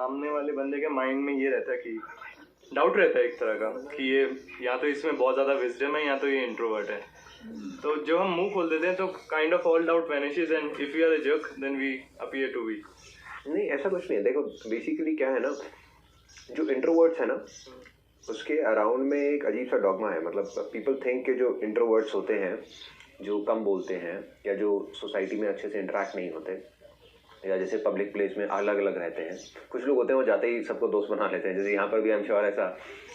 सामने वाले बंदे के माइंड में ये रहता है कि डाउट रहता है एक तरह का कि ये या तो इसमें बहुत ज़्यादा विजडम है या तो ये इंट्रोवर्ट है। तो जब हम मुंह खोल देते हैं तो kind of all doubt vanishes and if we are a jerk then we appear to be. नहीं, ऐसा कुछ नहीं है। देखो बेसिकली क्या है ना, जो इंट्रोवर्ट्स है ना उसके अराउंड में एक अजीब सा डॉगमा है। मतलब पीपल थिंक के जो इंट्रोवर्ट्स होते हैं, जो कम बोलते हैं या जो सोसाइटी में अच्छे से इंटरेक्ट नहीं होते या जैसे पब्लिक प्लेस में अलग अलग रहते हैं, कुछ लोग होते हैं वो जाते ही सबको दोस्त बना लेते हैं। जैसे यहाँ पर भी आई एम श्योर ऐसा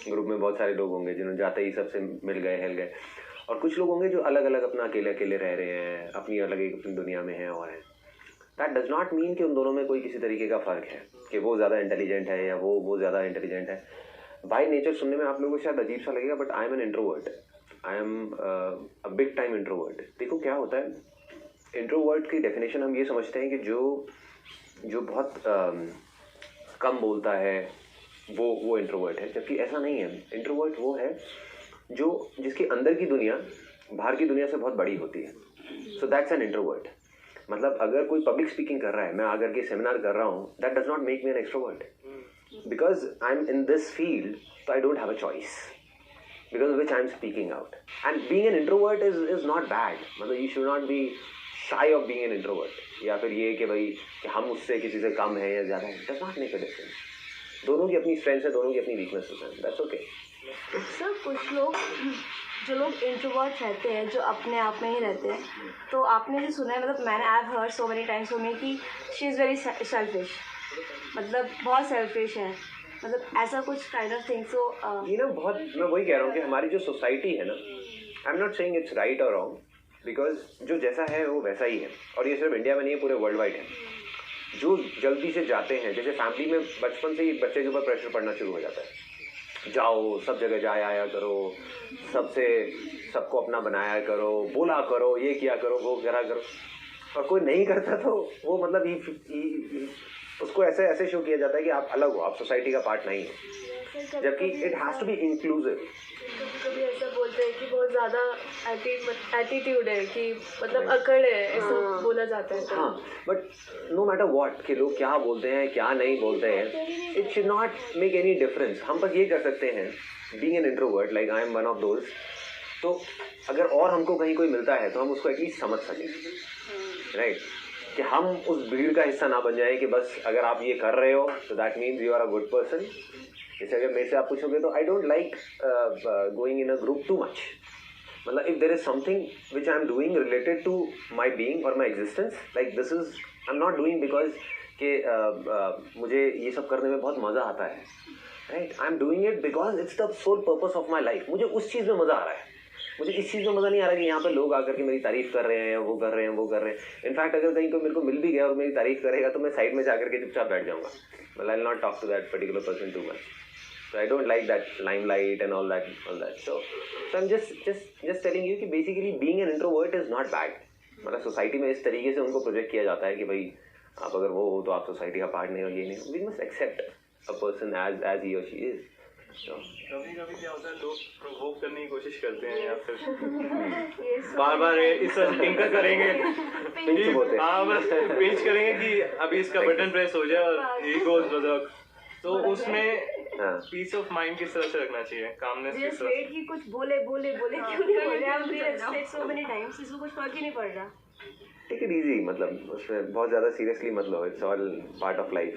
ग्रुप में बहुत सारे लोग होंगे जिन्होंने जाते ही सबसे मिल गए, हिल गए। और कुछ लोग होंगे जो अलग अलग अपना अकेले अकेले रह रहे हैं, अपनी अलग एक अपनी दुनिया में हैं और हैं। दैट डज नॉट मीन कि उन दोनों में कोई किसी तरीके का फ़र्क है कि वो ज़्यादा इंटेलिजेंट है या वो ज़्यादा इंटेलिजेंट है। बाय नेचर सुनने में आप लोगों को शायद अजीब सा लगेगा, but I am an introvert. I am a big time introvert. देखो क्या होता है, इंट्रोवर्ट की डेफिनेशन हम ये समझते हैं कि जो बहुत कम बोलता है वो इंट्रोवर्ट है, जबकि ऐसा नहीं है। इंट्रोवर्ट वो है जो जिसके अंदर की दुनिया बाहर की दुनिया से बहुत बड़ी होती है। So that's an introvert. मतलब अगर कोई पब्लिक स्पीकिंग कर रहा है, मैं आकर के सेमिनार कर रहा हूँ, that does not make me an extrovert because I am in this field, so I don't have a choice because of which I am speaking out. And being an introvert is not bad. मतलब you should not be shy of being an introvert. या फिर ये कि भाई कि हम उससे किसी से कम है या ज़्यादा है, does not make a difference. दोनों की अपनी स्ट्रेंथ्स है, दोनों की अपनी वीकनेसेस हैं, that's okay. सर कुछ लोग जो लोग इंट्रोवर्ट रहते हैं, जो अपने आप में ही रहते हैं, तो आपने भी सुना है, मतलब मैंने I have heard so many times from me कि शी इज़ वेरी सेल्फिश, मतलब बहुत सेल्फिश है, मतलब ऐसा कुछ काइंड ऑफ थिंग। सो ये ना बहुत, मैं वही कह रहा हूँ कि हमारी जो सोसाइटी है ना, आई am not saying it's right और रॉन्ग, बिकॉज जो जैसा है वो वैसा ही है। और ये सिर्फ इंडिया में नहीं है, पूरे वर्ल्ड वाइड है। जो जल्दी से जाते हैं, जैसे फैमिली में बचपन से ही बच्चे के ऊपर प्रेशर पड़ना शुरू हो जाता है, जाओ सब जगह जाए आया करो, सबको अपना बनाया करो, बोला करो, ये किया करो, वो करा करो। और कोई नहीं करता तो वो मतलब उसको ऐसे ऐसे शो किया जाता है कि आप अलग हो, आप सोसाइटी का पार्ट नहीं हो, जबकि it has to be inclusive. कभी ऐसा बोलते हैं कि बहुत ज़्यादा एटीट्यूड है, कि मतलब अकड़ है, ऐसा बोला जाता है। हाँ, बट नो मैटर व्हाट कि लोग क्या बोलते हैं क्या नहीं बोलते हैं, it should not make any difference. हम बस ये कर सकते हैं, being an introvert like I am one of those, तो अगर और हमको कहीं कोई मिलता है तो हम उसको एटलीस्ट समझ सकें, राइट? कि हम उस भीड़ का हिस्सा ना बन जाए कि बस अगर आप ये कर रहे हो तो that means you are a good person. जैसे अगर मेरे से आप पूछोगे तो I don't like going in a group too much. मतलब if there is something which I am doing related to my being और my existence, like this is I am not doing because कि मुझे ये सब करने में बहुत मज़ा आता है, right? I am doing it because it's the sole purpose of my life. मुझे उस चीज़ में मज़ा आ रहा है, मुझे इस चीज़ में मज़ा नहीं आ रहा कि यहाँ पे लोग आकर के मेरी तारीफ़ कर रहे हैं, वो कर रहे हैं, वो कर रहे हैं। इनफैक्ट अगर कहीं को मेरे को मिल भी गया और मेरी तारीफ़ करेगा तो मैं साइड में जाकर के चुपचाप बैठ जाऊँगा। well, I'll not talk to that particular person too much. So I don't like that limelight and all that. So I'm just telling you कि basically being an introvert is not bad. मतलब society में इस तरीके से उनको project किया जाता है कि भाई आप अगर वो हो तो आप सोसाइटी का पार्ट नहीं हो, ये नहीं हो। We must accept a person as he or she is. कभी कभी क्या होता है, लोग प्रोवोक करने की कोशिश करते हैं या फिर बार बार इस टिंकर करेंगे, हाँ बस पिंच करेंगे कि अभी इसका बटन प्रेस हो जाए और ही गोज बदक। तो उसमें पीस ऑफ माइंड किस तरह से रखना चाहिए, कामनेस किस तरह से? कि कुछ बोले क्यों नहीं बोले, हम भी सो मेनी टाइम्स, इसको कुछ फर्क ही नहीं पड़ रहा। टेक इट इजी, मतलब उसमें बहुत ज़्यादा सीरियसली मत लो, it's all part of life,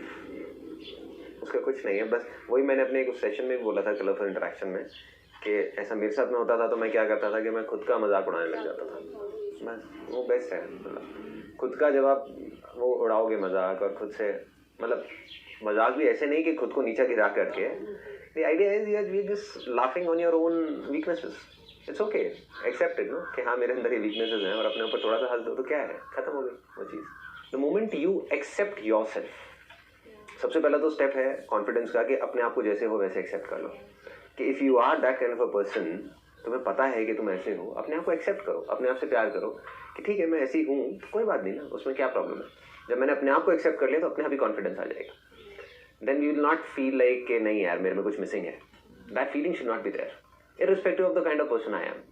उसका कुछ नहीं है। बस वही मैंने अपने एक सेशन में भी बोला था कलरफुल इंटरेक्शन में कि ऐसा मेरे साथ में होता था तो मैं क्या करता था कि मैं खुद का मजाक उड़ाने लग जाता था। बस वो बेस्ट है, मतलब खुद का जब आप वो उड़ाओगे मजाक, और खुद से मतलब मजाक भी ऐसे नहीं कि खुद को नीचा गिरा करके, the idea is you are just laughing on your own weaknesses. It's okay, accept it no कि हाँ मेरे अंदर ये वीकनेसेस हैं, और अपने ऊपर थोड़ा सा हंस दो तो क्या है, खत्म हो गई वो चीज़। The moment you accept yourself, सबसे पहला तो स्टेप है कॉन्फिडेंस का, कि अपने आप को जैसे हो वैसे एक्सेप्ट कर लो। कि if you are that kind of a person, तुम्हें पता है कि तुम ऐसे हो, अपने आप को एक्सेप्ट करो, अपने आप से प्यार करो कि ठीक है मैं ऐसी हूँ, कोई बात नहीं ना, उसमें क्या प्रॉब्लम है। जब मैंने अपने आप को एक्सेप्ट कर लिया तो अपने आप ही कॉन्फिडेंस आ जाएगा। Then you will not feel like कि नहीं यार मेरे में कुछ मिसिंग है। That feeling should not be there irrespective of the kind of person I am.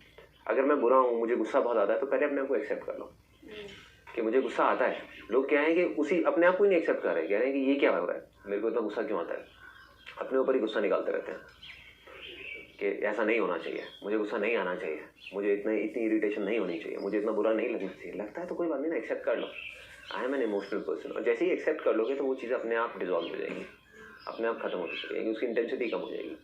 अगर मैं बुरा हूँ, मुझे गुस्सा बहुत आता है, तो पहले अपने आप को एक्सेप्ट कर लो कि मुझे गुस्सा आता है। लोग क्या है कि उसी अपने आप को ही नहीं एक्सेप्ट कर रहे, कह रहे हैं कि ये क्या हो रहा है, मेरे को इतना गुस्सा क्यों आता है, अपने ऊपर ही गुस्सा निकालते रहते हैं कि ऐसा नहीं होना चाहिए, मुझे गुस्सा नहीं आना चाहिए, मुझे इतनी इरिटेशन नहीं होनी चाहिए, मुझे इतना बुरा नहीं लगना चाहिए। लगता है तो कोई बात नहीं ना, एक्सेप्ट कर लो, I am an emotional person. और जैसे ही एक्सेप्ट कर लोगे तो वो चीज़ अपने आप डिजॉल्व हो जाएगी, अपने आप खत्म होती चली जाएगी, उसकी इंटेंसिटी कम हो जाएगी।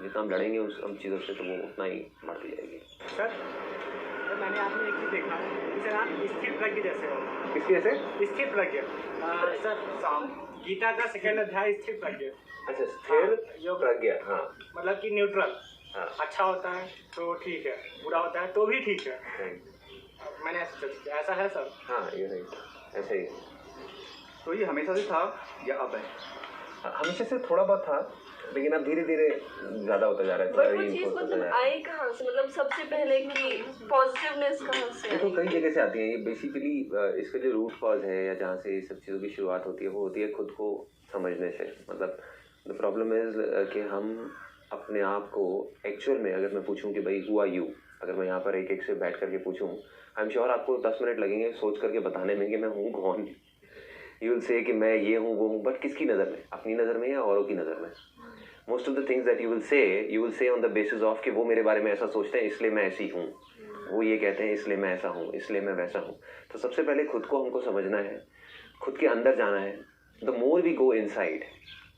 जितना हम लड़ेंगे उन चीज़ों से तो वो उतना ही बढ़ती जाएगी। सर मैंने आपने एक चीज़ देखा, जैसे आप स्थिर प्रज्ञ जैसे हो। किसकी जैसे? स्थिर प्रज्ञ सर, गीता का 2nd अध्याय स्थिर प्रज्ञ। अच्छा, स्थिर जो प्रज्ञा, हाँ, मतलब कि न्यूट्रल। हाँ। अच्छा होता है तो ठीक है, बुरा होता है तो भी ठीक है। मैंने ऐसा है सर? हाँ, ये नहीं, ऐसे ही। तो ये हमेशा से था या अब है? हमेशा से थोड़ा बहुत था, लेकिन अब धीरे धीरे ज़्यादा होता जा रहा है। बट वो चीज़ मतलब आई कहाँ से, मतलब सबसे पहले की पॉजिटिवनेस कहाँ से? ये तो कई जगह से आती है। ये बेसिकली इसका जो रूट कॉज है या जहाँ से ये सब चीज़ों की शुरुआत होती है वो होती है खुद को समझने से। मतलब द प्रॉब्लम इज कि हम अपने आप को एक्चुअल में, अगर मैं पूछूं कि भाई हु आर यू, अगर मैं यहाँ पर एक एक से बैठ करके पूछूं, आई एम श्योर आपको 10 मिनट लगेंगे सोच करके बताने में कि मैं हूँ कौन। यू विल से कि मैं ये हूँ वो हूँ, बट किसकी नज़र में? अपनी नज़र में या औरों की नज़र में? Most of the things that you will say on the basis of कि वो मेरे बारे में ऐसा सोचते हैं इसलिए मैं ऐसी हूँ, वो ये कहते हैं इसलिए मैं ऐसा हूँ, इसलिए मैं वैसा हूँ। तो सबसे पहले खुद को हमको समझना है, खुद के अंदर जाना है। The more we go inside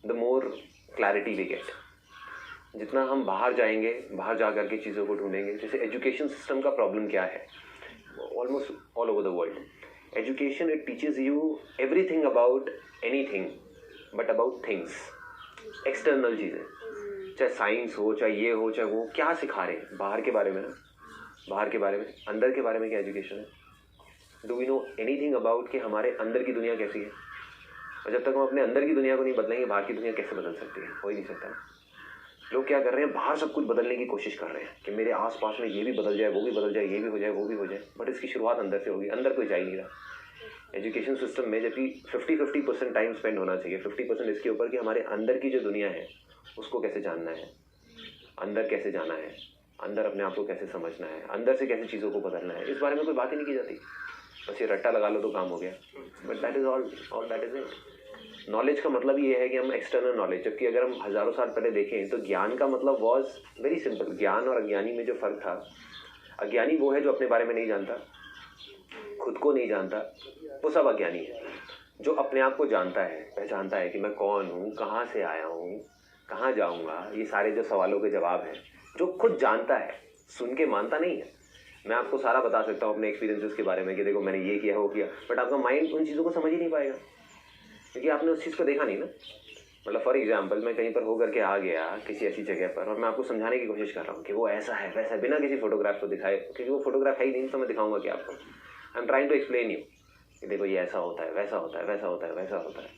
the more clarity we get. जितना हम बाहर जाएंगे, बाहर जा करके चीज़ों को ढूंढेंगे। जैसे एजुकेशन सिस्टम का प्रॉब्लम क्या है almost all over the world, education it teaches you everything about anything but about things, external चीज़ें, चाहे साइंस हो, चाहे ये हो, चाहे वो, क्या सिखा रहे हैं बाहर के बारे में ना, बाहर के बारे में। अंदर के बारे में क्या एजुकेशन है? Do we know anything about कि हमारे अंदर की दुनिया कैसी है? और जब तक हम अपने अंदर की दुनिया को नहीं बदलेंगे, बाहर की दुनिया कैसे बदल सकती है? हो ही नहीं सकता। लोग क्या कर रहे हैं, बाहर सब कुछ बदलने की कोशिश कर रहे हैं कि मेरे आसपास में ये भी बदल जाए, वो भी बदल जाए, ये भी हो जाए, वो भी हो जाए, बट इसकी शुरुआत अंदर से होगी। अंदर कोई जा ही नहीं रहा एजुकेशन सिस्टम में। जबकि 50-50% टाइम स्पेंड होना चाहिए, 50% इसके ऊपर कि हमारे अंदर की जो दुनिया है उसको कैसे जानना है, अंदर कैसे जाना है, अंदर अपने आप को कैसे समझना है, अंदर से कैसे चीज़ों को बदलना है। इस बारे में कोई बात ही नहीं की जाती। बस ये रट्टा लगा लो तो काम हो गया, but that is all that is it. Knowledge का मतलब ये है कि हम एक्सटर्नल नॉलेज, जबकि अगर हम हज़ारों साल पहले देखें तो ज्ञान का मतलब वॉज वेरी सिंपल। ज्ञान और अज्ञानी में जो फ़र्क था, अज्ञानी वो है जो अपने बारे में नहीं जानता, खुद को नहीं जानता, वो सब अज्ञानी है। जो अपने आप को जानता है, पहचानता है कि मैं कौन हूँ, कहाँ से आया हूँ, कहाँ जाऊँगा, ये सारे जो सवालों के जवाब हैं, जो खुद जानता है, सुन के मानता नहीं है। मैं आपको सारा बता सकता हूँ अपने एक्सपीरियंसेस के बारे में कि देखो मैंने ये किया, वो किया, बट आपका माइंड उन चीज़ों को समझ ही नहीं पाएगा क्योंकि आपने उस चीज़ को देखा नहीं ना। मतलब फॉर एग्जांपल, मैं कहीं पर होकर के आ गया किसी ऐसी जगह पर और मैं आपको समझाने की कोशिश कर रहा हूँ कि वो ऐसा है वैसा है, बिना किसी फोटोग्राफ को दिखाए, क्योंकि वो फोटोग्राफ है ही नहीं, तो मैं दिखाऊंगा क्या आपको? I am trying to explain you कि देखो ये ऐसा होता है, वैसा होता है, वैसा होता है, वैसा होता है।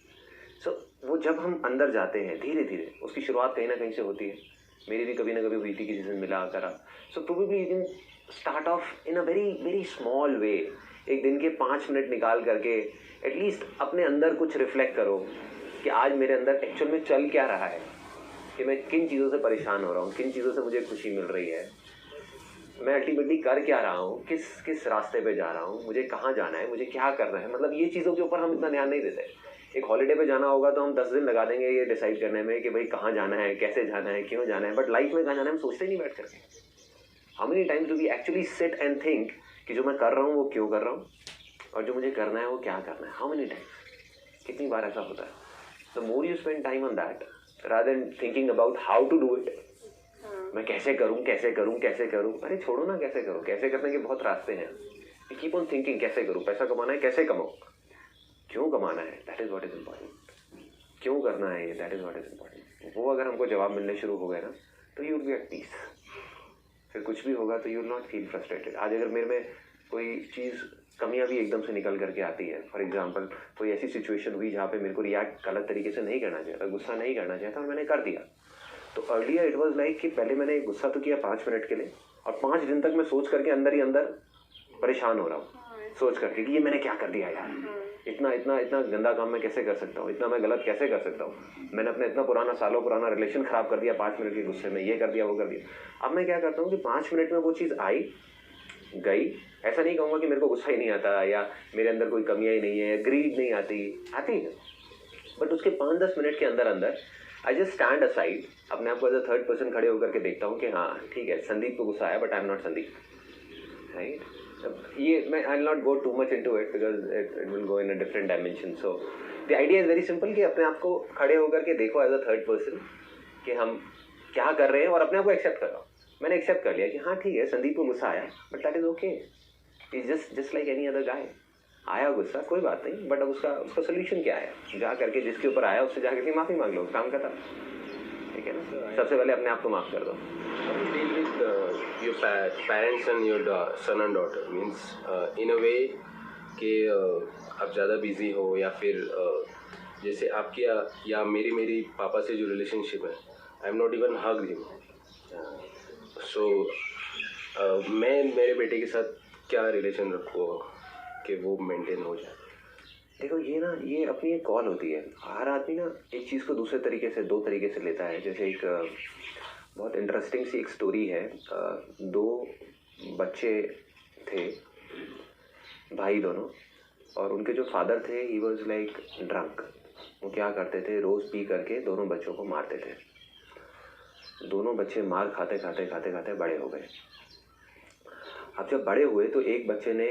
सो वो जब हम अंदर जाते हैं धीरे धीरे, उसकी शुरुआत कहीं ना कहीं से होती है। मेरी भी कभी ना कभी हुई थी, किसी से मिला करा। So probably you can start of in a very very small way. एक दिन के 5 मिनट निकाल करके एटलीस्ट अपने अंदर कुछ रिफ्लेक्ट करो कि आज मेरे अंदर एक्चुअल में चल क्या रहा है, कि मैं किन चीज़ों से परेशान हो रहा हूँ, किन चीज़ों से मुझे खुशी मिल रही है, मैं अल्टीमेटली कर क्या रहा हूँ, किस रास्ते पे जा रहा हूँ, मुझे कहाँ जाना है, मुझे क्या करना है। मतलब ये चीज़ों के ऊपर हम इतना ध्यान नहीं देते। एक हॉलीडे पे जाना होगा तो हम 10 दिन लगा देंगे ये डिसाइड करने में कि भाई कहाँ जाना है, कैसे जाना है, क्यों जाना है, बट लाइफ में कहाँ जाना है हम सोचते ही नहीं बैठ करके। How many times do we actually sit and think कि जो मैं कर रहा हूँ वो क्यों कर रहा हूँ और जो मुझे करना है वो क्या करना है? हाउ मेनी टाइम्स, कितनी बार ऐसा होता है? The more you spend time on that rather than thinking about how to do it, मैं कैसे करूँ कैसे करूँ कैसे करूँ, अरे छोड़ो ना कैसे करो, कैसे करने के बहुत रास्ते हैं। कीप ऑन थिंकिंग कैसे करूँ, पैसा कमाना है कैसे कमाऊँ, क्यों कमाना है, that is what is important, क्यों करना है ये, that is what is important. वो अगर हमको जवाब मिलने शुरू हो गए ना तो you will be at peace. फिर कुछ भी होगा तो you will not feel frustrated. आज अगर मेरे में कोई चीज़ कमियां भी एकदम से निकल करके आती है, फॉर एग्जांपल कोई ऐसी सिचुएशन हुई जहाँ पे मेरे को रिएक्ट गलत तरीके से नहीं करना चाहिए था, गुस्सा नहीं करना चाहिए था और मैंने कर दिया, तो अर्लियर इट वाज लाइक कि पहले मैंने गुस्सा तो किया 5 मिनट के लिए और 5 दिन तक मैं सोच करके अंदर ही अंदर परेशान हो रहा हूँ सोच करके कि ये मैंने क्या कर दिया यार, इतना इतना इतना गंदा काम मैं कैसे कर सकता हूँ, इतना मैं गलत कैसे कर सकता हूँ, मैंने अपना इतना पुराना सालों पुराना रिलेशन ख़राब कर दिया 5 मिनट के गुस्से में, ये कर दिया वो कर दिया। अब मैं क्या करता हूँ कि 5 मिनट में वो चीज़ आई गई, ऐसा नहीं कहूँगा कि मेरे को गुस्सा ही नहीं आता या मेरे अंदर कोई कमियाँ ही नहीं है, ग्रीड नहीं आती है, बट उसके 5-10 मिनट के अंदर अंदर आई जस्ट स्टैंड असाइड, अपने आप को एज अ थर्ड पर्सन खड़े होकर के देखता हूँ कि हाँ ठीक है, संदीप को गुस्सा आया but I am not Sandeep, right. ये मैं आई will not go too much into it because it will go in a different dimension. So the idea is very simple कि अपने आप को खड़े होकर के देखो एज अ थर्ड पर्सन कि हम क्या कर रहे हैं और अपने आप को एक्सेप्ट कर लो। मैंने एक्सेप्ट कर लिया कि हाँ ठीक है, संदीप को गुस्सा आया but that is okay, is just like any other guy. आया गुस्सा, कोई बात नहीं, बट अब उसका सोल्यूशन क्या है? जा करके जिसके ऊपर आया उससे जा करके माफ़ी मांग लो, काम खत्म, ठीक है ना। सबसे पहले अपने आप को माफ़ कर दो। Deal with your parents and your son and daughter means in a way कि आप ज़्यादा बिजी हो या फिर जैसे आपकी या मेरी पापा से जो रिलेशनशिप है, I am not even hug him, so मैं मेरे बेटे के साथ क्या रिलेशन रखूँ कि वो मेंटेन हो जाए? देखो ये अपनी एक कॉल होती है। हर आदमी ना एक चीज़ को दूसरे तरीके से, दो तरीके से लेता है। जैसे एक बहुत इंटरेस्टिंग सी एक स्टोरी है। 2 बच्चे थे, भाई दोनों, और उनके जो फादर थे ही वॉज लाइक ड्रंक। वो क्या करते थे, रोज़ पी करके दोनों बच्चों को मारते थे। दोनों बच्चे मार खाते खाते बड़े हो गए। अब जब बड़े हुए तो एक बच्चे ने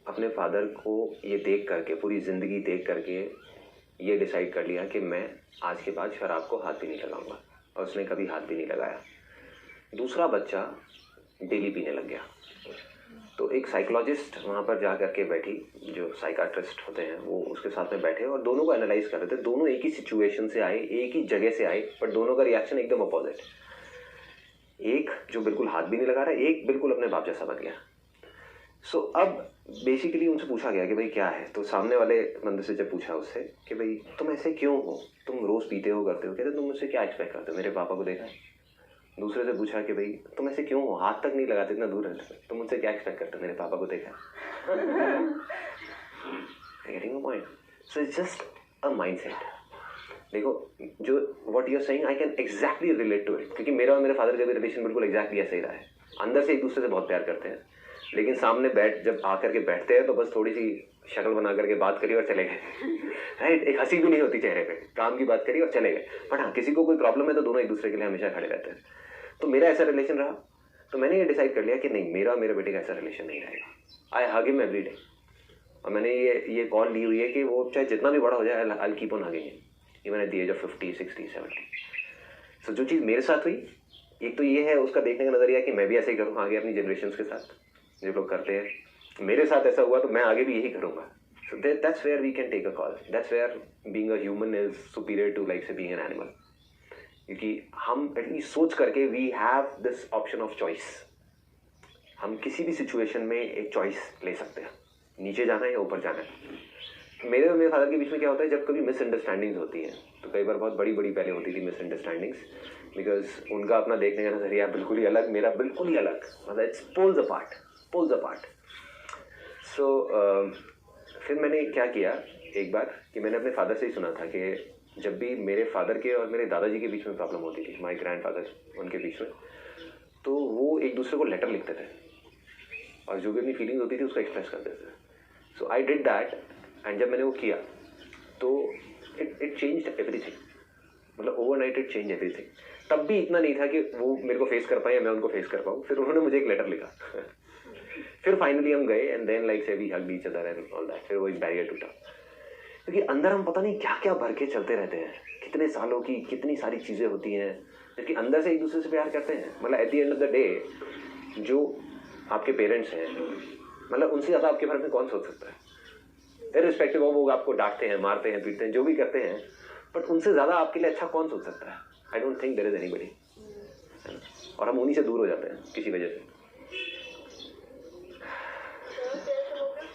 अपने फादर को ये देख करके, पूरी ज़िंदगी देख करके ये डिसाइड कर लिया कि मैं आज के बाद शराब को हाथ भी नहीं लगाऊंगा, और उसने कभी हाथ भी नहीं लगाया। दूसरा बच्चा डेली पीने लग गया। तो एक साइकोलॉजिस्ट वहाँ पर जा करके बैठी, जो साइकाट्रिस्ट होते हैं वो उसके साथ में बैठे और दोनों को एनालाइज कर रहे थे। दोनों एक ही सिचुएशन से आए, एक ही जगह से आए, बट दोनों का रिएक्शन एकदम अपोजिट। एक जो बिल्कुल हाथ भी नहीं लगा रहा, एक बिल्कुल अपने बाप जैसा बन गया। सो अब बेसिकली उनसे पूछा गया कि भाई क्या है। तो सामने वाले बंदे से जब पूछा उससे कि भाई तुम ऐसे क्यों हो, तुम रोज़ पीते हो, करते हो, कहते तुम मुझसे क्या एक्सपेक्ट करते हो, मेरे पापा को देखा है। दूसरे से पूछा कि भाई तुम ऐसे क्यों हो, हाथ तक नहीं लगाते, इतना दूर रहते, तुम मुझसे क्या एक्सपेक्ट करते हो, मेरे पापा को देखा है। Getting a point? So it's just a mindset. देखो जो what you are saying I can exactly relate to it, क्योंकि मेरा और मेरे फादर का भी रिलेशन बिल्कुल एग्जैक्टली ऐसा ही रहा है। अंदर से एक दूसरे से बहुत प्यार करते हैं, लेकिन सामने जब आकर के बैठते हैं तो बस थोड़ी सी शक्ल बना करके बात करी और चले गए। राइट, एक हंसी भी नहीं होती चेहरे पे, काम की बात करी और चले गए। बट हाँ, किसी को कोई प्रॉब्लम है तो दोनों एक दूसरे के लिए हमेशा खड़े रहते हैं। तो मेरा ऐसा रिलेशन रहा, तो मैंने ये डिसाइड कर लिया कि नहीं, मेरा और मेरे बेटे का ऐसा रिलेशन नहीं रहेगा। आई हग हिम एवरी डे। और मैंने ये कॉल ली हुई है कि वो चाहे जितना भी बड़ा हो जाए, I will keep on hugging him even at the age of 50, 60, 70। So जो चीज़ मेरे साथ हुई, एक तो ये है उसका देखने का नजरिया कि मैं भी ऐसे ही करूँ आगे अपनी जनरेशन के साथ, जो लोग करते हैं। मेरे साथ ऐसा हुआ तो मैं आगे भी यही करूँगा। So that's where we can take a call, that's where being a human is superior to like say being an animal. क्योंकि हम एटलीस्ट सोच करके we have this option of choice. हम किसी भी सिचुएशन में एक चॉइस ले सकते हैं, नीचे जाना है या ऊपर जाना है। मेरे और मेरे फादर के बीच में क्या होता है, जब कभी मिसअंडरस्टैंडिंग्स होती हैं, तो कई बार बहुत बड़ी बड़ी पहले होती थी मिसअंडरस्टैंडिंग्स, बिकॉज उनका अपना देखने का नजरिया बिल्कुल ही अलग, मेरा बिल्कुल ही अलग, मतलब इट्स पोल्स अपार्ट। सो फिर मैंने क्या किया एक बार कि मैंने अपने फादर से ही सुना था कि जब भी मेरे फादर के और मेरे दादाजी के बीच में प्रॉब्लम होती थी, माय ग्रैंडफादर उनके बीच में, तो वो एक दूसरे को लेटर लिखते थे और जो भी अपनी फीलिंग्स होती थी उसको एक्सप्रेस करते थे। सो आई डिड दैट, एंड जब मैंने वो किया तो इट चेंज्ड एवरीथिंग, मतलब ओवरनाइट इट चेंज एवरीथिंग। तब भी इतना नहीं था कि वो मेरे को फेस कर पाए या मैं उनको फेस कर पाऊँ। फिर उन्होंने मुझे एक लेटर लिखा। फिर फाइनली हम गए and then like say we hugged each other and all that. फिर वो एक बैरियर टूटा, क्योंकि अंदर हम पता नहीं क्या क्या भर के चलते रहते हैं, कितने सालों की कितनी सारी चीज़ें होती हैं, जबकि अंदर से एक दूसरे से प्यार करते हैं। मतलब at the end of the day जो आपके पेरेंट्स हैं, मतलब उनसे ज़्यादा आपके बारे में कौन सोच सकता है। इर्रिस्पेक्टिव ऑफ वो आपको डांटते हैं, मारते हैं, पीटते हैं, जो भी करते हैं, बट उनसे ज़्यादा आपके लिए अच्छा कौन सोच सकता है। I don't think there is anybody. और हम उन्हीं से दूर हो जाते हैं किसी वजह से।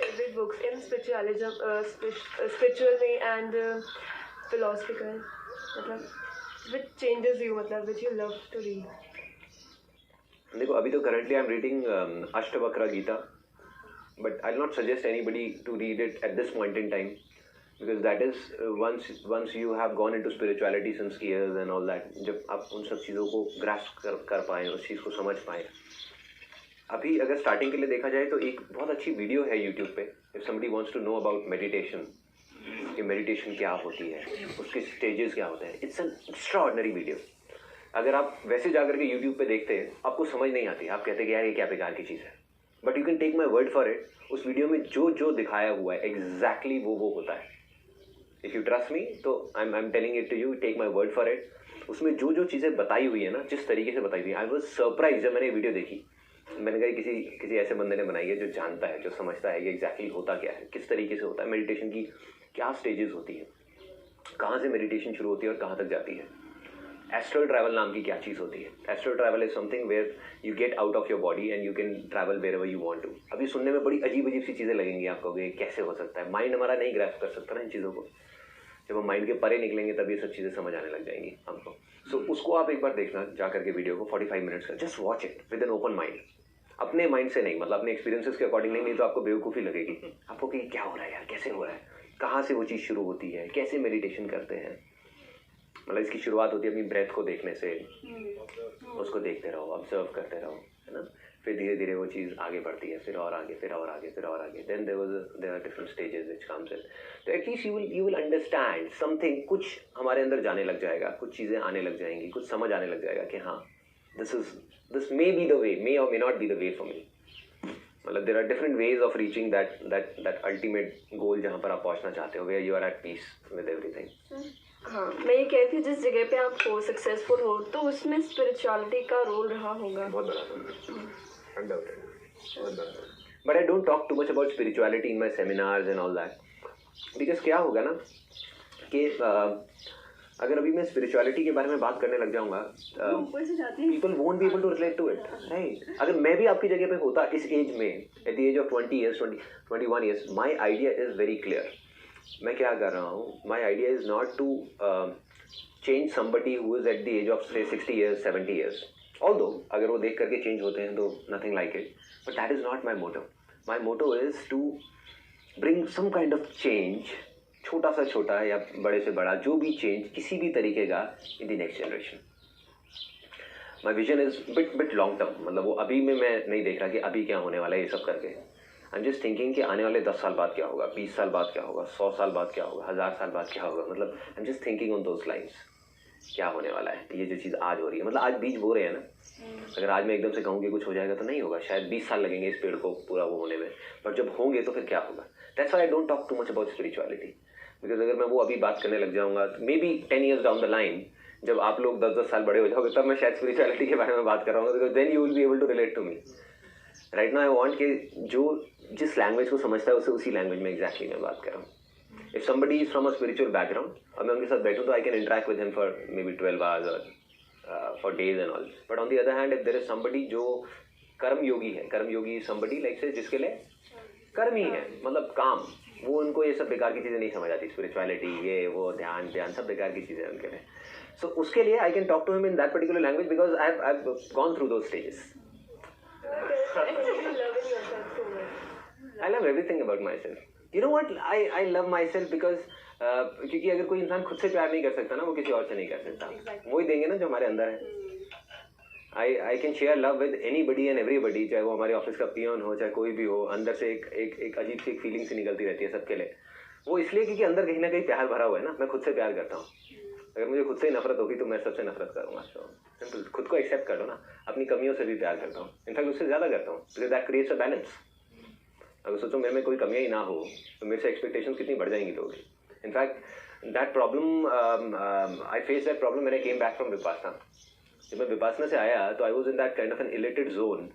Favorite books in spiritual way and philosophical, मतलब which changes you, मतलब which you love to read? देखो अभी तो currently I am reading Ashtavakra Gita, but I will not suggest anybody to read it at this point in time, because that is once you have gone into spirituality since years and all that, जब आप उन सब चीज़ों को grasp कर पाएँ, उस चीज़ को समझ पाएँ। अभी अगर स्टार्टिंग के लिए देखा जाए तो एक बहुत अच्छी वीडियो है यूट्यूब पे, if somebody wants to know about meditation, कि कि मेडिटेशन क्या होती है, उसके स्टेजेस क्या होते हैं। It's an extraordinary video. अगर आप वैसे जाकर के यूट्यूब पे देखते हैं आपको समझ नहीं आती, आप कहते हैं कि यार ये क्या बेकार की चीज़ है, but you can take my word for it, उस वीडियो में जो जो दिखाया हुआ है एग्जैक्टली वो होता है। इफ़ यू ट्रस्ट मी तो I am telling it to you, take my word for it. उसमें जो जो चीज़ें बताई हुई है ना, जिस तरीके से बताई हुई है, आई वॉज सरप्राइज जब मैंने वीडियो देखी। मैंने कहा किसी ऐसे बंदे ने बनाई है जो जानता है, जो समझता है कि एग्जैक्टली होता क्या है, किस तरीके से होता है, मेडिटेशन की क्या स्टेजेस होती है, कहाँ से मेडिटेशन शुरू होती है और कहाँ तक जाती है। एस्ट्रल ट्रैवल नाम की क्या चीज़ होती है। Astral travel is something where you get out of your body and you can travel wherever you want to. अभी सुनने में बड़ी अजीब अजीब सी चीज़ें लगेंगी आपको, कैसे हो सकता है, माइंड हमारा नहीं ग्रैस्प कर सकता ना इन चीज़ों को। जब हम माइंड के परे निकलेंगे तब ये सब चीज़ें समझ आने लग जाएंगी हमको। सो उसको आप एक बार देखना जा करके वीडियो को 45 मिनट्स का, just watch it with an open mind, अपने माइंड से नहीं, मतलब अपने एक्सपीरियंसेस के अकॉर्डिंग नहीं तो आपको बेवकूफ़ी लगेगी आपको कि क्या हो रहा है यार, कैसे हो रहा है, कहाँ से वो चीज़ शुरू होती है, कैसे मेडिटेशन करते हैं। मतलब इसकी शुरुआत होती है अपनी ब्रेथ को देखने से, उसको देखते रहो, ऑब्जर्व करते रहो, है ना। फिर धीरे धीरे वो चीज़ आगे बढ़ती है, फिर और आगे, फिर और आगे, फिर और आगे। Then there are different stages which comes in. तो at least you will understand something, कुछ हमारे अंदर जाने लग जाएगा, कुछ चीज़ें आने लग जाएंगी, कुछ समझ आने लग जाएगा कि हाँ this may be the way, may और may not be the way for me. मतलब there are different ways of reaching that ultimate goal जहाँ पर आप पहुँचना चाहते हो, where you are at peace with everything. हाँ, मैं ये कह रही थी जिस जगह पे आप हो सक्सेसफुल हो तो उसमें स्पिरिचुअलिटी का रोल रहा होगा। बहुत बड़ा रोल, अनडाउटेड, बहुत बड़ा role. But I don't talk too much about spirituality in my seminars and all that, because क्या होगा ना कि अगर अभी मैं स्पिरिचुअलिटी के बारे में बात करने लग जाऊंगा, people won't be able to relate to it, right. अगर मैं भी आपकी जगह पे होता इस एज में, at the age of 20 years, 21 years, my idea is very clear. मैं क्या कर रहा हूँ, my idea is not to change somebody who is at the age of say 60 years 70 years, although अगर वो देख करके चेंज होते हैं तो nothing like it, but that is not my motto. My motto is to bring some kind of change, छोटा सा छोटा या बड़े से बड़ा, जो भी चेंज किसी भी तरीके का in the next generation. My vision is bit long term, मतलब वो अभी में मैं नहीं देख रहा कि अभी क्या होने वाला है ये सब करके। आई एम जस्ट थिंकिंग कि आने वाले 10 साल बाद क्या होगा, 20 साल बाद क्या होगा, 100 साल बाद क्या होगा, 1000 साल बाद क्या होगा। मतलब I am just thinking on those lines, क्या होने वाला है। ये जो चीज़ आज हो रही है, मतलब आज बीज बो रहे हैं ना, अगर आज मैं एकदम से कहूँ कि कुछ हो जाएगा तो नहीं होगा, शायद 20 साल लगेंगे इस पेड़ को पूरा वो होने में, बट जब होंगे तो फिर क्या होगा। That's why I don't talk too much about spirituality, because अगर मैं वो अभी बात करने लग जाऊँगा may be 10 years down the line, जब आप लोग 10-10 साल बड़े हो जाओगे तब मैं शायद स्पिरिचुअलिटी के बारे में बात कर रहा हूँ, because then you will be able to relate to me. Right now I want कि जो जिस लैंग्वेज को समझता है उसे उसी लैंग्वेज में एग्जैक्टली मैं बात कर रहा हूँ। If somebody is from a spiritual background और मैं उनके साथ बैठूँ तो I can interact with him for maybe 12 hours और for days and all. But on the other hand if there is somebody जो कर्म योगी है, कर्म योगी समबडी लाइक से जिसके लिए कर्म ही है, मतलब काम, वो उनको ये सब बेकार की चीज़ें नहीं समझ आती, स्पिरिचुअलिटी ये वो ध्यान सब बेकार की चीज़ें उनके लिए। सो उसके लिए I can talk to him in that particular language because I have gone through those stages. I love everything about myself. You know what? I love myself because क्योंकि अगर कोई इंसान खुद से प्यार नहीं कर सकता ना, वो किसी और से नहीं कर सकता। वो ही देंगे ना जो हमारे अंदर है। I can share love with anybody and everybody, चाहे वो हमारे ऑफिस का पियोन हो, चाहे कोई भी हो, अंदर से एक अजीब सी एक फीलिंग सी निकलती रहती है सबके लिए। वो इसलिए क्योंकि अंदर कहीं ना कहीं प्यार भरा हुआ है ना। मैं खुद से प्यार करता हूँ। अगर मुझे खुद से ही नफरत होगी तो मैं सबसे नफरत करूँगा। तो सिंपल, खुद को एक्सेप्ट कर लो ना। अपनी कमियों से भी प्यार करता हूँ, इनफैक्ट उससे ज़्यादा करता हूँ, because that creates a balance. अगर सोचो मेरे में कोई कमियाँ ही ना हो तो मेरे से एक्सपेक्टेशंस कितनी बढ़ जाएंगी लोगों की। In fact that problem I face that problem when I came back from Vipassana. जब मैं विपासना से आया तो I was in that kind of an elated zone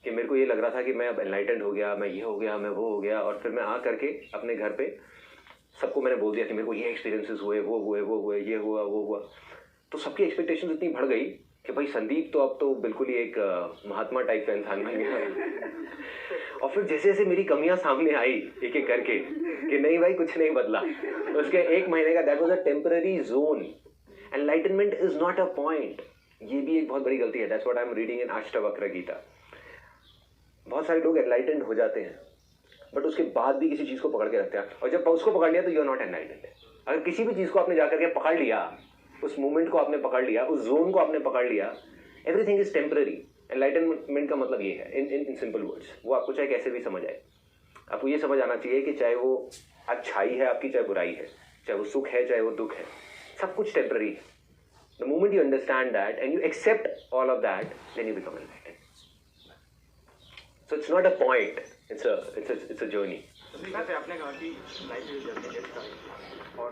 कि मेरे को ये लग रहा था कि मैं अब एनलाइटेंड हो गया, मैं ये हो गया, मैं वो हो गया। और फिर मैं आ करके अपने घर पे सबको मैंने बोल दिया कि मेरे को ये एक्सपीरियंसेस हुए, वो हुए, ये हुआ, वो हुआ। तो सबकी एक्सपेक्टेशंस इतनी बढ़ गई कि भाई संदीप तो अब तो बिल्कुल ही एक महात्मा टाइप का इंसान बन गया। और फिर जैसे जैसे मेरी कमियां सामने आई एक एक करके कि नहीं भाई कुछ नहीं बदला, उसके 1 महीने का that was a temporary zone. Enlightenment is not a point. ये भी एक बहुत बड़ी गलती है। That's what I am reading in Ashtavakra Gita. बहुत सारे लोग एनलाइटेंड हो जाते हैं बट उसके बाद भी किसी चीज को पकड़ के रखते हैं, और जब उसको पकड़ लिया तो यू आर नॉट एनलाइटेंड। अगर किसी भी चीज को आपने जाकर के पकड़ लिया, उस मोमेंट को आपने पकड़ लिया, उस जोन को आपने पकड़ लिया, एवरीथिंग इज टेम्पररी। एनलाइटनमेंट का मतलब ये है इन सिंपल वर्ड्स। वो आपको चाहे कैसे भी समझ आए, आपको ये समझ आना चाहिए कि चाहे वो अच्छाई है आपकी चाहे बुराई है, चाहे वो सुख है चाहे वो दुख है, सब कुछ टेम्पररी है. The moment you understand that and you accept all of that, then you become enlightened. So it's not a point, it's a journey. जैसे आपने कहा कि लाइफ इज जर्नी जैसा है, और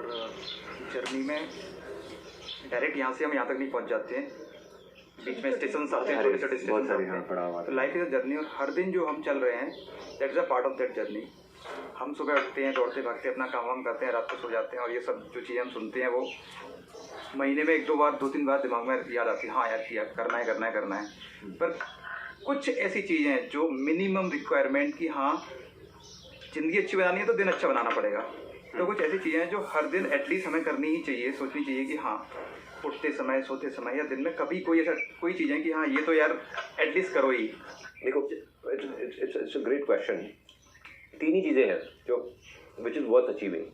जर्नी में डायरेक्ट यहाँ से हम यहाँ तक नहीं पहुँच जाते हैं, बीच में स्टेशन आते हैं, छोटे छोटे स्टेशन आते हैं. तो लाइफ इज अ जर्नी, और हर दिन जो हम चल रहे हैं that is a part of that journey. हम सुबह उठते हैं, दौड़ते भागते अपना काम वाम करते हैं, रात को सो जाते हैं, और ये सब जो चीज़ें हम सुनते हैं वो महीने में 1-2 बार 2-3 बार दिमाग में याद आती है, हाँ यार किया, करना है. पर कुछ ऐसी चीज़ें हैं जो मिनिमम रिक्वायरमेंट की, हाँ ज़िंदगी अच्छी बनानी है तो दिन अच्छा बनाना पड़ेगा. तो कुछ ऐसी चीज़ें हैं जो हर दिन एटलीस्ट हमें करनी ही चाहिए, सोचनी चाहिए कि हाँ उठते समय, सोते समय, या दिन में कभी कोई ऐसा कोई चीज़ें कि हाँ ये तो यार एटलीस्ट करो ही. देखो, इट्स अ ग्रेट क्वेश्चन. 3 ही चीज़ें हैं जो विच इज़ वर्थ अचीविंग.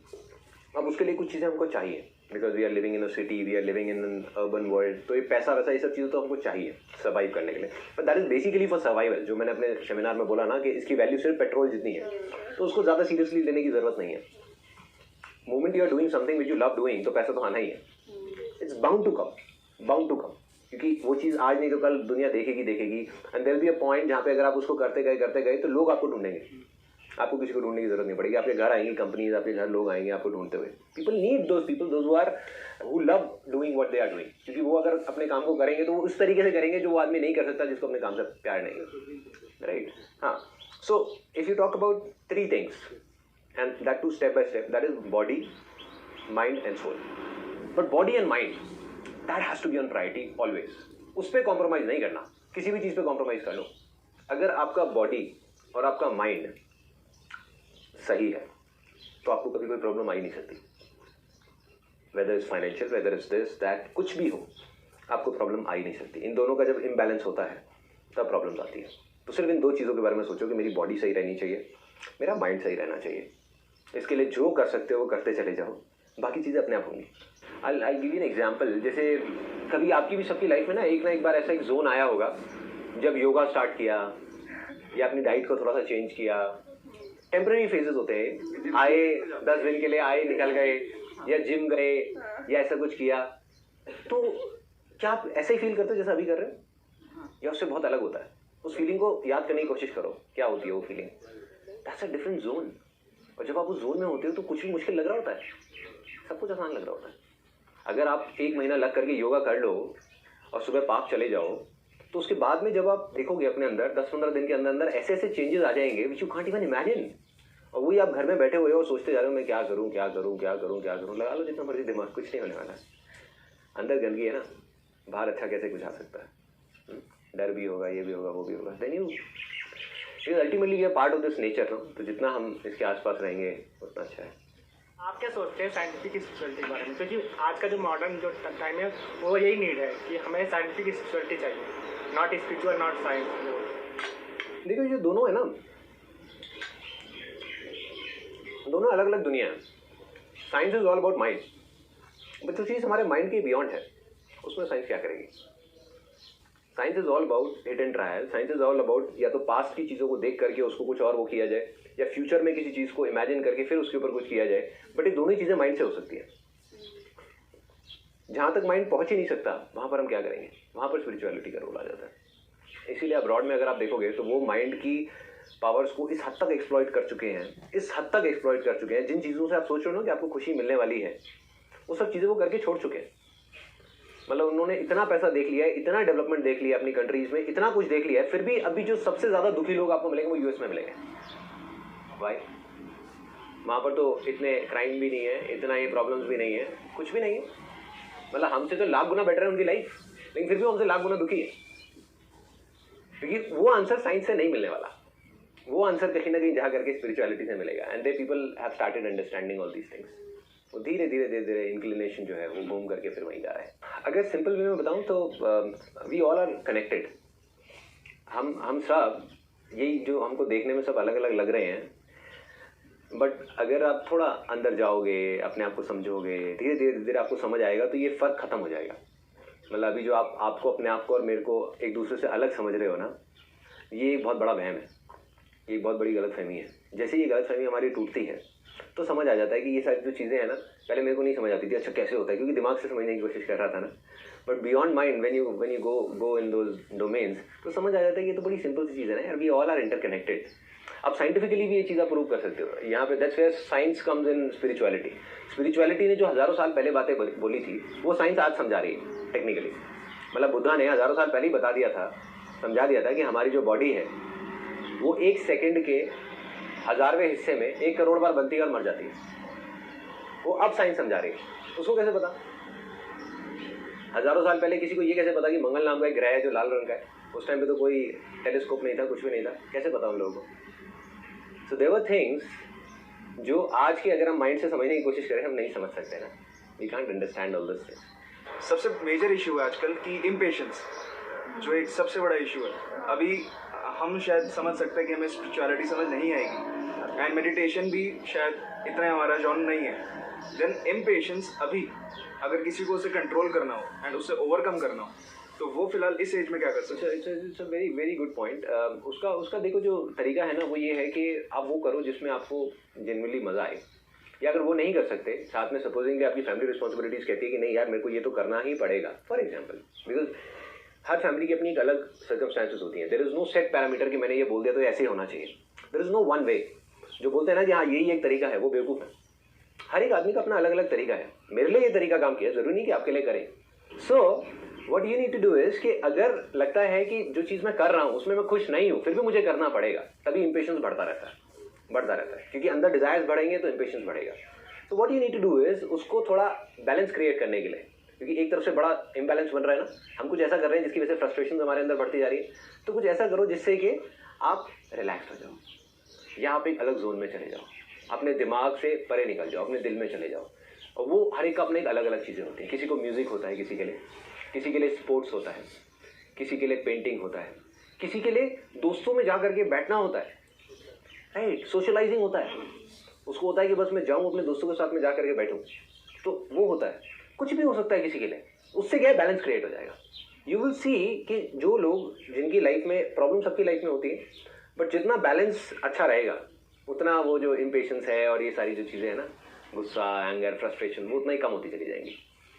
अब उसके लिए कुछ चीज़ें हमको चाहिए, because we are living in a city, we are living in an urban world. तो ये पैसा वैसा ये सब चीज़ें तो हमको चाहिए सर्वाइव करने के लिए. But that is basically for survival. जो मैंने अपने सेमिनार में बोला ना कि इसकी वैल्यू सिर्फ पेट्रोल जितनी है, तो उसको ज़्यादा सीरियसली लेने की ज़रूरत नहीं है. Moment you are doing something which you love doing, तो पैसा तो आना ही है. It's bound to come. क्योंकि वो चीज़ आज नहीं तो कल दुनिया देखेगी. And there be a point जहाँ पे अगर आप उसको करते गए तो लोग आपको ढूंढेंगे. आपको किसी को ढूंढने की जरूरत नहीं पड़ेगी. आपके घर आएंगी कंपनीज, आपके घर लोग आएंगे आपको ढूंढते हुए. People need those people, those who love doing what they are doing. क्योंकि वो अगर अपने काम को करेंगे तो वो उस तरीके से करेंगे जो वो आदमी नहीं कर सकता जिसको अपने काम से प्यार नहीं है. राइट. हाँ. So if you talk about 3 things and that too step by step, that is body, mind and soul. But body and mind, that has to be on priority always. उस पर कॉम्प्रोमाइज नहीं करना. किसी भी चीज़ पे compromise कर लो. अगर आपका बॉडी और आपका माइंड सही है तो आपको कभी कोई प्रॉब्लम आ ही नहीं सकती. Whether is financial, whether is this that, कुछ भी हो, आपको प्रॉब्लम आ ही नहीं सकती. इन दोनों का जब इम्बैलेंस होता है तब प्रॉब्लम्स आती है. तो सिर्फ इन 2 चीज़ों के बारे में सोचो कि मेरी बॉडी सही रहनी चाहिए, मेरा माइंड सही रहना चाहिए. इसके लिए जो कर सकते हो वो करते चले जाओ, बाकी चीज़ें अपने आप होंगी. I give you an example. जैसे कभी आपकी भी सबकी लाइफ में ना एक बार ऐसा एक जोन आया होगा जब योगा स्टार्ट किया या अपनी डाइट को थोड़ा सा चेंज किया. टेम्पररी फेजेस होते हैं. आए 10 दिन के लिए आए, निकल गए, या जिम गए या ऐसा कुछ किया. तो क्या आप ऐसे ही फील करते हो जैसा अभी कर रहे हो, या उससे बहुत अलग होता है? उस फीलिंग को याद करने की कोशिश करो, क्या होती है वो feeling. That's a different zone. और जब आप उस जोन में होते हो तो कुछ भी मुश्किल लग रहा होता है, सब कुछ आसान लग रहा होता है. अगर आप 1 महीना लग करके योगा कर लो और सुबह पार्क चले जाओ, तो उसके बाद में जब आप देखोगे अपने अंदर 10-15 दिन के अंदर ऐसे ऐसे चेंजेस आ जाएंगे which you can't even imagine. और वही आप घर में बैठे हुए हो और सोचते जा रहे हो मैं क्या करूं. लगा लो जितना मर्जी दिमाग, कुछ नहीं होने वाला. अंदर गंदगी है ना, बाहर अच्छा कैसे कुछ आ सकता है. डर भी होगा, ये भी होगा, वो भी होगा. देन यू अल्टीमेटली ये पार्ट ऑफ दिस नेचर. तो जितना हम इसके आसपास रहेंगे उतना अच्छा है. आप क्या सोचते हैं साइंटिफिक स्पिरिचुअलिटी के बारे में? क्योंकि आज का जो मॉडर्न जो टाइम है वो यही नीड है कि हमें साइंटिफिक स्पिरिचुअलिटी चाहिए, नॉट स्पिरिचुअल, नॉट साइंस. देखो ये दोनों है ना, दोनों अलग अलग दुनिया है. Science is all about mind, but जो चीज़ हमारे माइंड के बियॉन्ड है उसमें साइंस क्या करेगी. Science is all about hit and trial. Science is all about या तो पास्ट की चीज़ों को देख करके उसको कुछ और वो किया जाए, या फ्यूचर में किसी चीज़ को इमेजिन करके फिर उसके ऊपर कुछ किया जाए. बट ये दोनों ही चीज़ें माइंड से हो सकती है. जहाँ तक माइंड पहुँच ही नहीं सकता वहाँ पर हम क्या करेंगे, वहाँ पर स्पिरिचुअलिटी का रोल आ जाता है. इसीलिए अब्रॉड में अगर आप देखोगे तो वो माइंड की पावर्स को इस हद तक एक्सप्लॉइट कर चुके हैं, जिन चीज़ों से आप सोच रहे हो ना कि आपको खुशी मिलने वाली है, वो सब चीज़ें वो करके छोड़ चुके हैं. मतलब उन्होंने इतना पैसा देख लिया है, इतना डेवलपमेंट देख लिया अपनी कंट्रीज में, इतना कुछ देख लिया है, फिर भी अभी जो सबसे ज़्यादा दुखी लोग आपको मिलेंगे वो यूएस में मिलेंगे. भाई वहाँ पर तो इतने क्राइम भी नहीं है, इतना ये प्रॉब्लम्स भी नहीं है, कुछ भी नहीं है. मतलब हमसे तो लाख गुना बेटर है उनकी लाइफ, लेकिन फिर भी हमसे लाख गुना दुखी है. क्योंकि वो आंसर साइंस से नहीं मिलने वाला, वो आंसर कहीं ना कहीं जा करके स्पिरिचुअलिटी से मिलेगा. And they people have started understanding all these things. वो धीरे धीरे इंक्लिनेशन जो है वो घूम करके फिर वहीं जा रहा है. अगर सिंपल वे में बताऊं तो वी ऑल आर कनेक्टेड. हम सब यही जो हमको देखने में सब अलग अलग लग रहे हैं, बट अगर आप थोड़ा अंदर जाओगे, अपने आप को समझोगे, धीरे धीरे आपको समझ आएगा तो ये फ़र्क ख़त्म हो जाएगा. मतलब अभी जो आपको अपने आप को और मेरे को एक दूसरे से अलग समझ रहे हो ना, ये एक बहुत बड़ा वहम है, ये बहुत बड़ी गलतफहमी है. जैसे ये गलतफहमी हमारी टूटती है तो समझ आ जाता है कि ये सारी जो चीज़ें हैं ना, पहले मेरे को नहीं समझ आती थी अच्छा कैसे होता है, क्योंकि दिमाग से समझने की कोशिश कर रहा था ना। But beyond mind when you go in those domains, तो समझ आ जाता है कि ये तो बड़ी सिंपल सी चीज़ है ना यार, वी ऑल आर इंटरकनेक्टेड। आप साइंटिफिकली भी ये चीज़ आप प्रूव कर सकते हो यहाँ पे। That's where science comes in spirituality. Spirituality ने जो हज़ारों साल पहले बातें बोली थी, वो साइंस आज समझा रही है टेक्निकली। मतलब बुद्धा ने हज़ारों साल पहले ही बता दिया था, समझा दिया था कि हमारी जो बॉडी है वो 1 सेकंड के 1000वें हिस्से में 1 करोड़ बार बनती है और मर जाती है। वो अब साइंस समझा रही है। उसको कैसे पता? हज़ारों साल पहले किसी को ये कैसे पता कि मंगल नाम का एक ग्रह है जो लाल रंग का है? उस टाइम पे तो कोई टेलीस्कोप नहीं था, कुछ भी नहीं था, कैसे पता उन लोगों को? सो देयर वर थिंग्स जो आज की अगर हम माइंड से समझने की कोशिश करें हम नहीं समझ सकते ना। We can't understand all this things. सबसे मेजर इशू है आजकल की इम्पेशंस, जो एक सबसे बड़ा इशू है। अभी हम शायद समझ सकते हैं कि हमें स्पिरिचुअलिटी समझ नहीं आएगी, एंड मेडिटेशन भी शायद इतना हमारा जॉन नहीं है। देन इम्पेशंस, अभी अगर किसी को उसे कंट्रोल करना हो एंड उसे ओवरकम करना हो, तो वो फिलहाल इस एज में क्या कर सकते हैं? It's a very very good point. उसका देखो जो तरीका है ना, वो ये है कि आप वो करो जिसमें आपको जेन्युइनली मज़ा आए। या अगर वो नहीं कर सकते, साथ में सपोजिंग आपकी फैमिली रिस्पॉन्सिबिलिटीज़ कहती है कि नहीं यार मेरे को ये तो करना ही पड़ेगा, फॉर एग्जाम्पल, बिकॉज हर फैमिली की अपनी एक अलग सर्कमस्टांसेस होती हैं। There is no set parameter कि मैंने ये बोल दिया तो ऐसे ही होना चाहिए। There is no one way. जो बोलते हैं ना कि हाँ यही एक तरीका है, वो बेवकूफ़ है। हर एक आदमी का अपना अलग अलग तरीका है। मेरे लिए ये तरीका काम किया, ज़रूरी नहीं कि आपके लिए करें। So what you need to do is कि अगर लगता है कि जो चीज़ मैं कर रहा हूँ उसमें मैं खुश नहीं हूँ, फिर भी मुझे करना पड़ेगा, तभी इंपेशेंस बढ़ता रहता है, क्योंकि अंदर डिजायर्स बढ़ेंगे तो इंपेशेंस बढ़ेगा। तो what you need to do is उसको थोड़ा बैलेंस क्रिएट करने के लिए, क्योंकि एक तरफ से बड़ा इम्बैलेंस बन रहा है ना, हम कुछ ऐसा कर रहे हैं जिसकी वजह से फ्रस्ट्रेशन हमारे अंदर बढ़ती जा रही है। तो कुछ ऐसा करो जिससे कि आप रिलैक्स हो जाओ, या आप एक अलग जोन में चले जाओ, अपने दिमाग से परे निकल जाओ, अपने दिल में चले जाओ। और वो हर एक का अपने एक अलग अलग चीज़ें होती हैं। किसी को म्यूज़िक होता है, किसी के लिए स्पोर्ट्स होता है, किसी के लिए पेंटिंग होता है, किसी के लिए दोस्तों में जा करके बैठना होता है, राइट, सोशलाइजिंग होता है। उसको होता है कि बस मैं जाऊँ अपने दोस्तों के साथ में जा करके बैठूँ, तो वो होता है। कुछ भी हो सकता है किसी के लिए, उससे क्या है बैलेंस क्रिएट हो जाएगा। यू विल सी कि जो लोग जिनकी लाइफ में प्रॉब्लम सबकी लाइफ में होती है, बट जितना बैलेंस अच्छा रहेगा उतना वो जो इम्पेशेंस है और ये सारी जो चीज़ें हैं ना, गुस्सा, एंगर, फ्रस्ट्रेशन, वो उतना ही कम होती चली जाएंगी।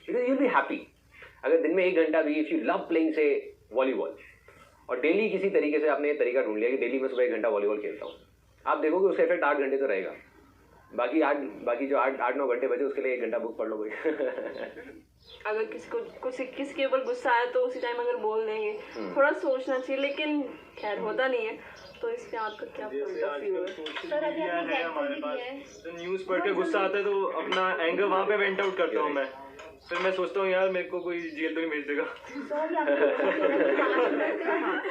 Because you will be happy. अगर दिन में 1 घंटा भी, इफ़ यू लव प्लेइंग से वॉलीबॉल, और डेली किसी तरीके से आपने ये तरीका ढूंढ लिया कि डेली मैं सुबह 1 घंटा वॉलीबॉल खेलता हूँ, आप देखोगे उसका इफेक्ट 8 घंटे तो रहेगा। बाकी जो 8-9 घंटे बचे उसके लिए 1 घंटा बुक पढ़ लो भाई। अगर किसी के ऊपर गुस्सा आया तो उसी टाइम अगर बोल देंगे, थोड़ा सोचना चाहिए, लेकिन खैर होता नहीं है। तो इस पे आपका क्या पॉइंट ऑफ व्यू है? सर अभी है हमारे पास, तो न्यूज़ पढ़ के गुस्सा आता है तो अपना एंगर वहाँ पे वेंट आउट करता हूँ मैं। फिर मैं सोचता हूँ यार मेरे को कोई जेल तो नहीं भेज देगा।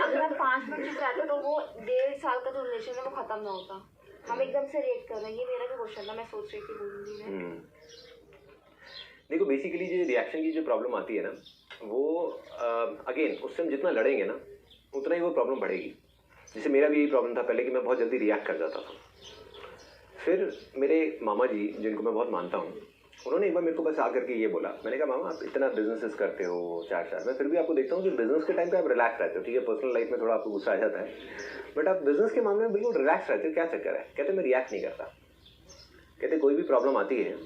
अगर हम 5 मिनट चुप रहते तो वो 1.5 साल का जो रिलेशन है वो खत्म ना होता। हम एकदम से रिएक्ट कर रहे हैं। ये मेरा भी क्वेश्चन था, मैं सोच रही थी बोलूँगी। देखो बेसिकली जो रिएक्शन की जो प्रॉब्लम आती है ना, वो अगेन उससे हम जितना लड़ेंगे ना उतना ही वो प्रॉब्लम बढ़ेगी। जैसे मेरा भी यही प्रॉब्लम था पहले कि मैं बहुत जल्दी रिएक्ट कर जाता था। फिर मेरे मामा जी, जिनको मैं बहुत मानता हूँ, उन्होंने एक बार मेरे को बस आकर के ये बोला। मैंने कहा मामा आप इतना बिजनेसेस करते हो 4 साल में, फिर भी आपको देखता हूँ कि बिजनेस के टाइम पे आप रिलैक्स रहते हो। ठीक है, पर्सनल लाइफ में थोड़ा आपको गुस्सा आ जाता है, बट आप बिजनेस के मामले में बिल्कुल रिलैक्स रहते हो, क्या चक्कर है? कहते मैं रिएक्ट नहीं करता। कहते कोई भी प्रॉब्लम आती है,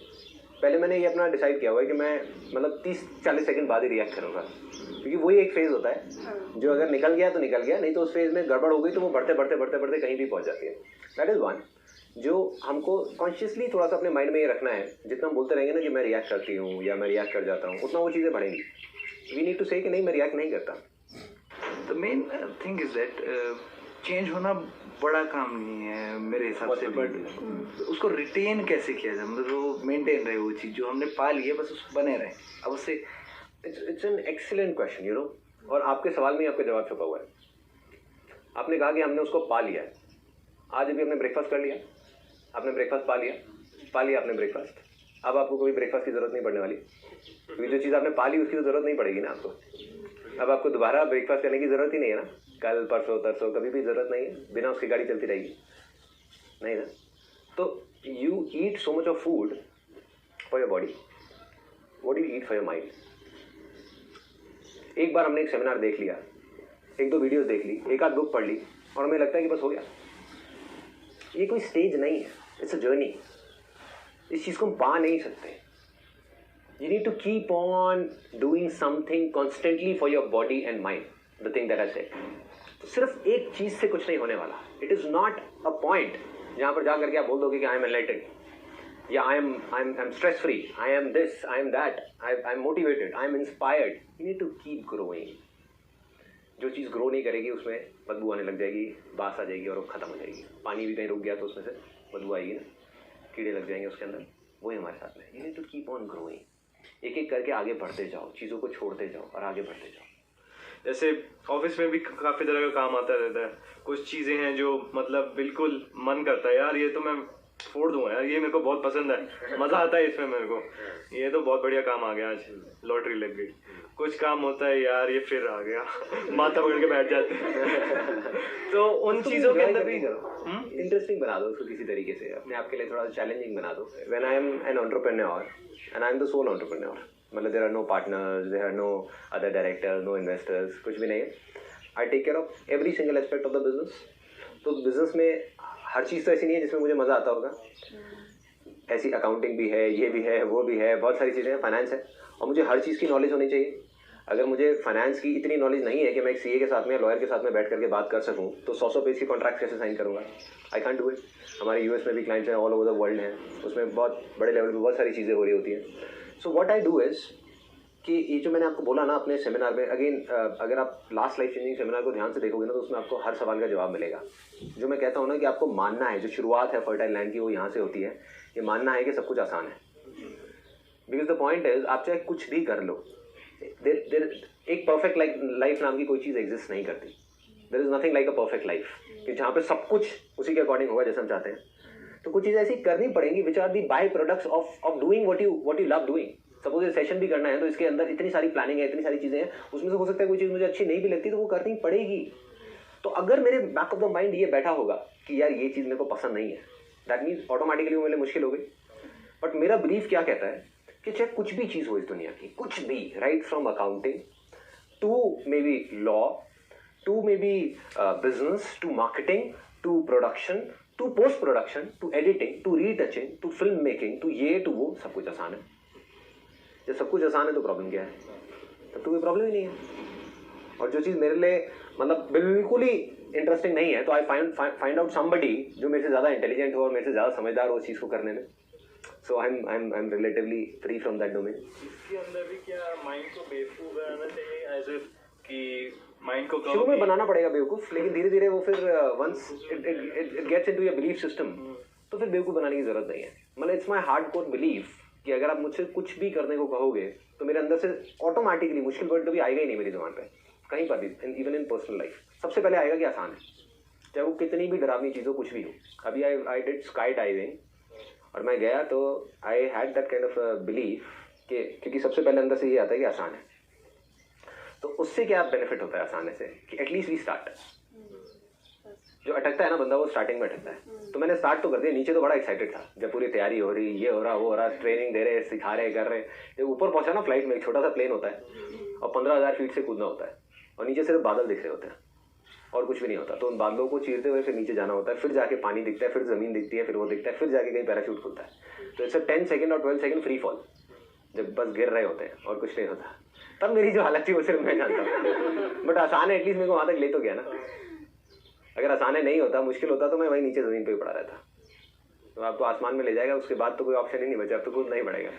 पहले मैंने ये अपना डिसाइड किया हुआ है कि मैं मतलब 30-40 सेकंड बाद ही रिएक्ट करूँगा, क्योंकि वही एक फेज़ होता है जो अगर निकल गया तो निकल गया, नहीं तो उस फेज़ में गड़बड़ हो गई तो वो बढ़ते कहीं भी पहुँच जाती है। दैट इज़ वन जो हमको कॉन्शियसली थोड़ा सा अपने माइंड में ये रखना है। जितना हम बोलते रहेंगे ना कि मैं रिएक्ट करती हूँ या मैं रिएक्ट कर जाता हूँ, उतना वो चीज़ें बढ़ेंगी। वी नीड टू से कि नहीं मैं रिएक्ट नहीं करता। The main thing is that change होना बड़ा काम नहीं है मेरे हिसाब से, बट उसको रिटेन कैसे किया जाए, मतलब वो मेंटेन रहे वो चीज़ जो हमने पा ली है, बस उस बने रहे। अब उससे it's an excellent question you know, और आपके सवाल में ही आपका जवाब छुपा हुआ है। आपने कहा कि हमने उसको पा लिया है। आज अभी हमने ब्रेकफास्ट कर लिया, आपने ब्रेकफास्ट पा लिया आपने ब्रेकफास्ट। अब आपको कोई ब्रेकफास्ट की ज़रूरत नहीं पड़ने वाली, क्योंकि जो चीज़ आपने पा ली उसकी तो ज़रूरत नहीं पड़ेगी ना आपको। अब आपको दोबारा ब्रेकफास्ट करने की ज़रूरत ही नहीं है ना, कल परसों तरसों कभी भी ज़रूरत नहीं है, बिना उसकी गाड़ी चलती रहेगी नहीं ना। तो you eat so much of food for your body, what do you eat for your mind. एक बार हमने एक सेमिनार देख लिया, 1-2 वीडियोस देख ली, 1-आध बुक पढ़ ली, और हमें लगता है कि बस हो गया। ये कोई स्टेज नहीं है, इट्स अ जर्नी। इस चीज़ को हम पा नहीं सकते। You need to keep on doing something constantly for your body and mind. The thing that I said. तो सिर्फ एक चीज से कुछ नहीं होने वाला. It is not a point जहाँ पर जा करके आप बोल दोगे कि I am enlightened या I'm stress free, I am this, I am that, I'm motivated, I am inspired. You need to keep growing. जो चीज़ ग्रो नहीं करेगी उसमें बदबू आने लग जाएगी, बास आ जाएगी और वो खत्म हो जाएगी. पानी भी कहीं रुक गया तो उसमें से बदबू आएगी ना, कीड़े लग जाएंगे उसके अंदर. वही हमारे साथ में. You need to keep on growing. एक एक करके आगे बढ़ते जाओ, चीज़ों को छोड़ते जाओ और आगे बढ़ते जाओ. जैसे ऑफिस में भी काफ़ी तरह का काम आता रहता है. कुछ चीज़ें हैं जो मतलब बिल्कुल मन करता है यार ये तो मैं फोड़ दूंगा यार, ये मेरे को बहुत पसंद है, मज़ा आता है इसमें मेरे को, ये तो बहुत बढ़िया काम आ गया, आज लॉटरी लग गई. कुछ काम होता है यार ये फिर आ गया, माथा पकड़ के बैठ जाते हैं. तो उन चीज़ों के अंदर भी इंटरेस्टिंग बना दो उसको किसी तरीके से, अपने आप के लिए थोड़ा चैलेंजिंग बना दो. When I am an entrepreneur and I am the sole entrepreneur, मतलब there are no partners, there are no other directors, no investors, कुछ भी नहीं है. I take care of every single aspect of the business. तो business में हर चीज़ तो ऐसी नहीं है जिसमें मुझे मज़ा आता होगा. ऐसी अकाउंटिंग भी है, ये भी है, वो भी है, बहुत सारी चीज़ें हैं, फाइनेंस है, और मुझे हर चीज़ की नॉलेज होनी चाहिए. अगर मुझे फाइनेंस की इतनी नॉलेज नहीं है कि मैं एक सीए के साथ में या लॉयर के साथ में बैठ करके बात कर सकूं, तो 100 पेज की कॉन्ट्रैक्ट कैसे साइन करूंगा? I can do it. हमारे यूएस में भी क्लाइंट्स हैं, ऑल ओवर द वर्ल्ड हैं, उसमें बहुत बड़े लेवल पे बहुत सारी चीज़ें हो रही होती हैं. So what I do is कि ये जो मैंने आपको बोला ना अपने सेमिनार में, अगेन अगर आप लास्ट लाइफ चेंजिंग सेमिनार को ध्यान से देखोगे ना तो उसमें आपको हर सवाल का जवाब मिलेगा. जो मैं कहता हूँ ना कि आपको मानना है, जो शुरुआत है फर्टाइल लैंड की वो यहाँ से होती है. ये मानना है कि सब कुछ आसान है. बिकॉज द पॉइंट इज आप चाहे कुछ भी कर लो, एक परफेक्ट लाइफ नाम की कोई चीज़ एग्जिस्ट नहीं करती. There is nothing like a perfect life कि जहाँ पे सब कुछ उसी के अकॉर्डिंग होगा जैसे हम चाहते हैं. तो कुछ चीज़ें ऐसी करनी पड़ेंगी which are the by products of doing what you love doing. Suppose ये सेशन भी करना है तो इसके अंदर इतनी सारी प्लानिंग है, इतनी सारी चीज़ें हैं, उसमें से हो सकता है कोई चीज़ मुझे अच्छी नहीं भी लगती तो वो करनी पड़ेगी. तो अगर मेरे बैक ऑफ द माइंड ये बैठा होगा कि यार ये चीज़ मेरे को पसंद नहीं है, दैट मीन्स ऑटोमेटिकली वो मेरे लिए मुश्किल हो गई. बट मेरा बिलीफ क्या कहता है कि चाहे कुछ भी चीज़ हो इस दुनिया की, कुछ भी, right from accounting to maybe law, to maybe business, to marketing, to production, to post production, to editing, to retouching, to film making, to ये टू वो, सब कुछ आसान है. जब सब कुछ आसान है तो प्रॉब्लम क्या है? तब तो कोई प्रॉब्लम ही नहीं है. और जो चीज़ मेरे लिए मतलब बिल्कुल ही इंटरेस्टिंग नहीं है तो आई फाइंड आउट समबडी जो मेरे से ज़्यादा इंटेलिजेंट हो और मेरे से ज़्यादा समझदार हो उस चीज़ को करने में. So I am relatively free from that domain. इसके अंदर भी क्या माइंड को बेवकूफ़ बनाना चाहिए एज इफ कि माइंड को शुरू में बनाना पड़ेगा बेवकूफ़, लेकिन धीरे धीरे वो फिर once it gets into your belief system तो फिर बेवकूफ़ बनाने की ज़रूरत नहीं है. मतलब इट्स माई हार्डकोर बिलीफ कि अगर आप मुझसे कुछ भी करने को कहोगे तो मेरे अंदर से ऑटोमेटिकली, मुश्किल वर्ड कभी आएगा ही नहीं मेरी जुबान पे कहीं पर भी, इवन इन पर्सनल लाइफ. सबसे पहले आएगा कि आसान है, चाहे वो कितनी भी डरावनी चीज़ हो, कुछ भी हो. अभी आई डिड स्काई डाइविंग और मैं गया तो I had that kind of belief कि क्योंकि सबसे पहले अंदर से ये आता है कि आसान है. तो उससे क्या बेनिफिट होता है आसानी से कि एटलीस्ट वी स्टार्ट. जो अटकता है ना बंदा वो स्टार्टिंग में अटकता है. तो मैंने स्टार्ट तो कर दिया, नीचे तो बड़ा एक्साइटेड था जब पूरी तैयारी हो रही, ये हो रहा, वो हो रहा, ट्रेनिंग दे रहे, सिखा रहे, कर रहे. जब ऊपर पहुंचा ना फ्लाइट में, एक छोटा सा प्लेन होता है और 15,000 फीट से कूदना होता है और नीचे सिर्फ बादल दिख रहे होते हैं और कुछ भी नहीं होता. तो उन बादलों को चीरते हुए फिर नीचे जाना होता है, फिर जाके पानी दिखता है, फिर ज़मीन दिखती है, फिर वो दिखता है, फिर जाके कहीं पैराशूट खुलता है. तो इट्स 10 सेकंड और 12 सेकंड फ्री फॉल, जब बस गिर रहे होते हैं और कुछ नहीं होता. तब मेरी जो हालत थी वो सिर्फ मैं जानता हूँ. बट आसान है, एटलीस्ट मेरे को वहाँ तक ले तो गया ना. अगर आसान है नहीं होता, मुश्किल होता तो मैं वहीं नीचे ज़मीन पे ही पड़ा रहता. तो आपको आसमान में ले जाएगा, उसके बाद तो कोई ऑप्शन ही नहीं बचा, अब तो कूदना ही पड़ेगा.